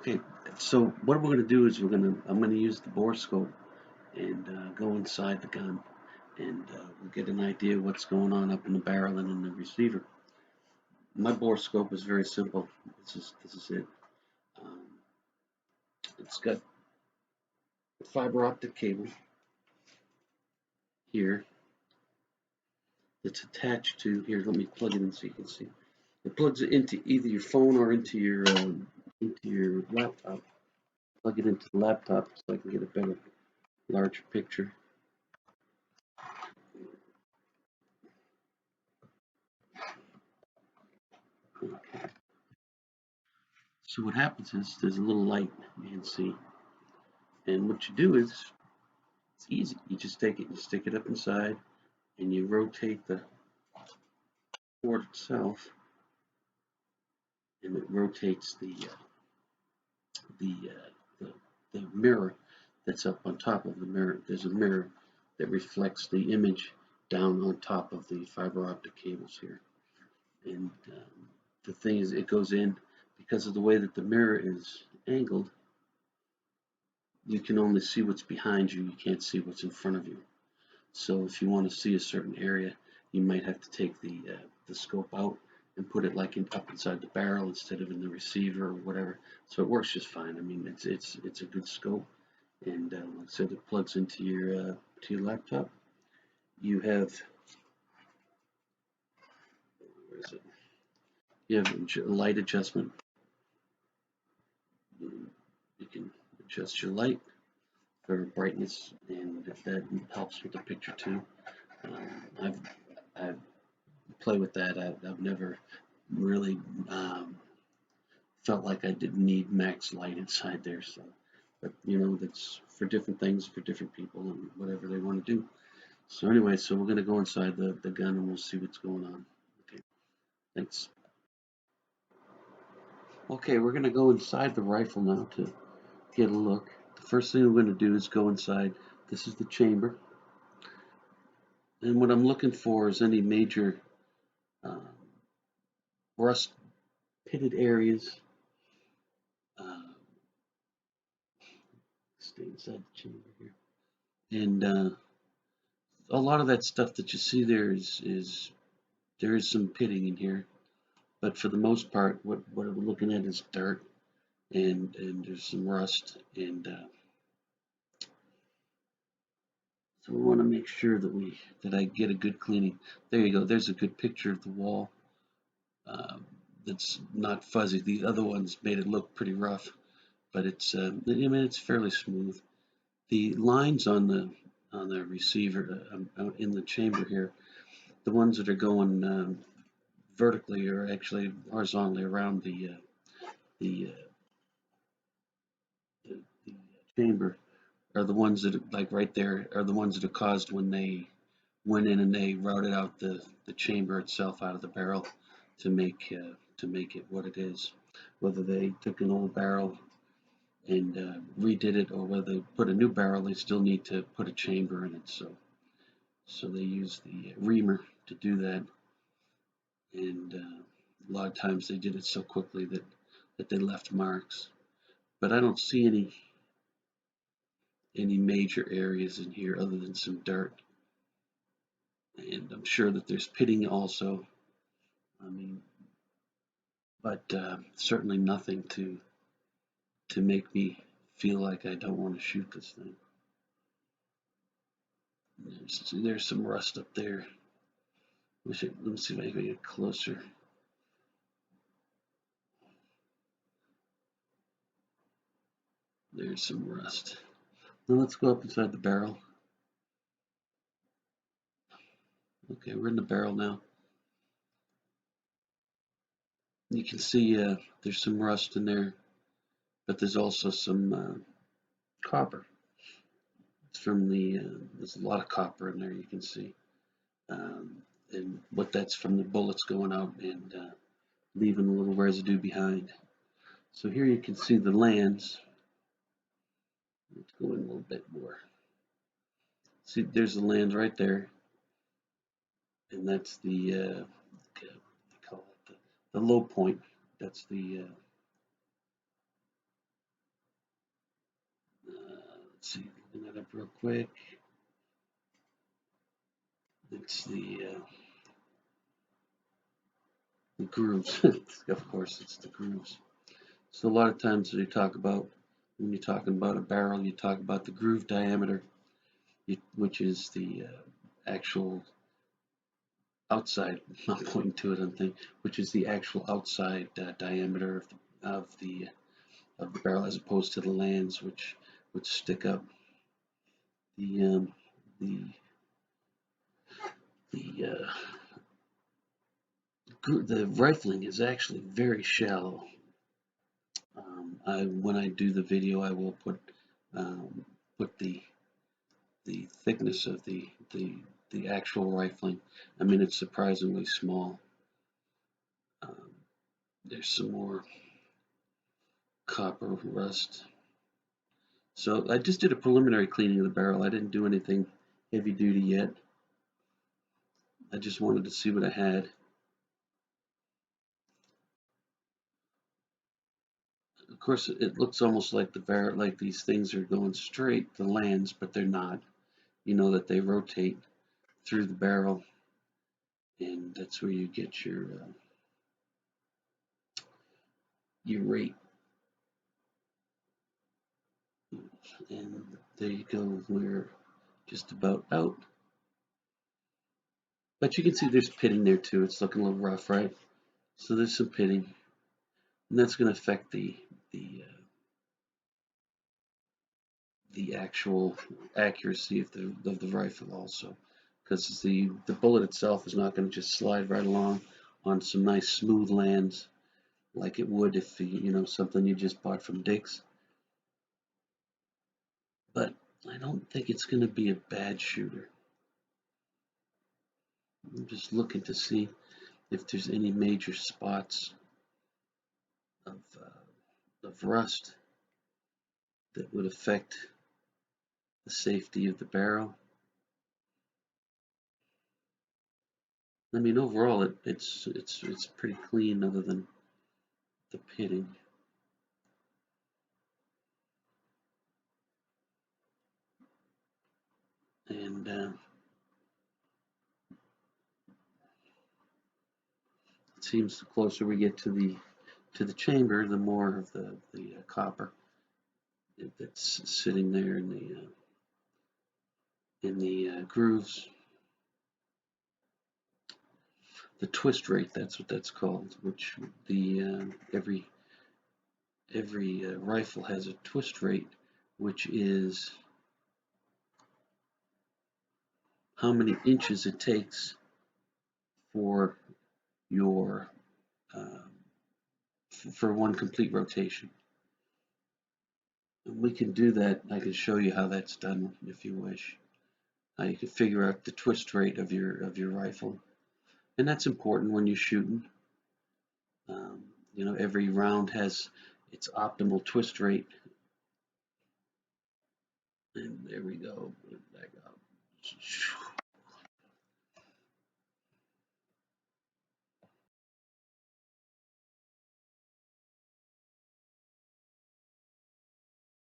Okay, so what we're going to do is I'm going to use the bore scope and go inside the gun, and we'll get an idea of what's going on up in the barrel and in the receiver. My bore scope is very simple. This is it. Um, it's got a fiber optic cable here that's attached to here. Let me plug it in so you can see. It plugs it into either your phone or into your laptop. Plug it into the laptop so I can get a better, larger picture. So what happens is there's a little light you can see, and what you do is it's easy. You just take it, you stick it up inside, and you rotate the port itself, and it rotates the the mirror that's up on top of the mirror. There's a mirror that reflects the image down on top of the fiber optic cables here, and the thing is, it goes in because of the way that the mirror is angled. You can only see what's behind you. You can't see what's in front of you. So if you want to see a certain area, you might have to take the scope out and put it like up inside the barrel instead of in the receiver or whatever. So it works just fine. I mean, it's a good scope, and like I said, it plugs into your laptop. You have where is it? You have a light adjustment. You can adjust your light for brightness, and if that helps with the picture too. I've play with that. I've never really felt like I didn't need max light inside there. So, but that's for different things for different people and whatever they want to do. So anyway, so we're going to go inside the gun and we'll see what's going on. Okay, thanks. Okay, we're going to go inside the rifle now to get a look. The first thing we're going to do is go inside. This is the chamber. And what I'm looking for is any major um, rust pitted areas. Uh, Stay inside the chamber here. And a lot of that stuff that you see there is there is some pitting in here, but for the most part, what we're looking at is dirt and there's some rust, and so we want to make sure that I get a good cleaning. There you go. There's a good picture of the wall. Um, that's not fuzzy. The other ones made it look pretty rough, but I mean, it's fairly smooth. The lines on the receiver out in the chamber here, the ones that are going vertically or actually horizontally around the, the chamber are the ones that like right there are the ones that are caused when they went in and they routed out the chamber itself out of the barrel to make it what it is. Whether they took an old barrel and redid it, or whether they put a new barrel, they still need to put a chamber in it. So they use the reamer to do that, and a lot of times they did it so quickly that they left marks. But I don't see any major areas in here other than some dirt, and I'm sure that there's pitting also. I mean, but certainly nothing to make me feel like I don't want to shoot this thing. There's some rust up there. Let me see if I can get closer. There's some rust. Now let's go up inside the barrel. Okay, we're in the barrel now. You can see there's some rust in there, but there's also some copper. It's from there's a lot of copper in there, you can see. And what that's from the bullets going out and leaving a little residue behind. So here you can see the lands. Let's go in a little bit more. See, there's the land right there, and that's the call it the low point. That's Let's see, looking that up real quick. It's the grooves. Of course, it's the grooves. So a lot of times when you're talking about a barrel, you talk about the groove diameter, which is the actual outside. I'm not pointing to it on thing, which is the actual outside diameter of the barrel, as opposed to the lands, which would stick up. The the rifling is actually very shallow. When I do the video, I will put the thickness of the actual rifling. I mean, it's surprisingly small. There's some more copper rust. So I just did a preliminary cleaning of the barrel. I didn't do anything heavy duty yet. I just wanted to see what I had. Of course, it looks almost like the barrel, like these things are going straight, the lands, but they're not. You know that they rotate through the barrel, and that's where you get your rate. And there you go. We're just about out. But you can see there's pitting there too. It's looking a little rough, right? So there's some pitting, and that's going to affect the actual accuracy of the rifle also, because the bullet itself is not going to just slide right along on some nice smooth lands like it would if something you just bought from Dick's. But I don't think it's going to be a bad shooter. I'm just looking to see if there's any major spots of rust that would affect the safety of the barrel. I mean, overall, it's pretty clean, other than the pitting. And it seems the closer we get to the chamber, the more of the copper that's sitting there in the grooves. The twist rate, that's what that's called, which every rifle has a twist rate, which is how many inches it takes for your for one complete rotation. And we can do that. I can show you how that's done if you wish. You can figure out the twist rate of your rifle, and that's important when you're shooting. Every round has its optimal twist rate. And there we go. Back up.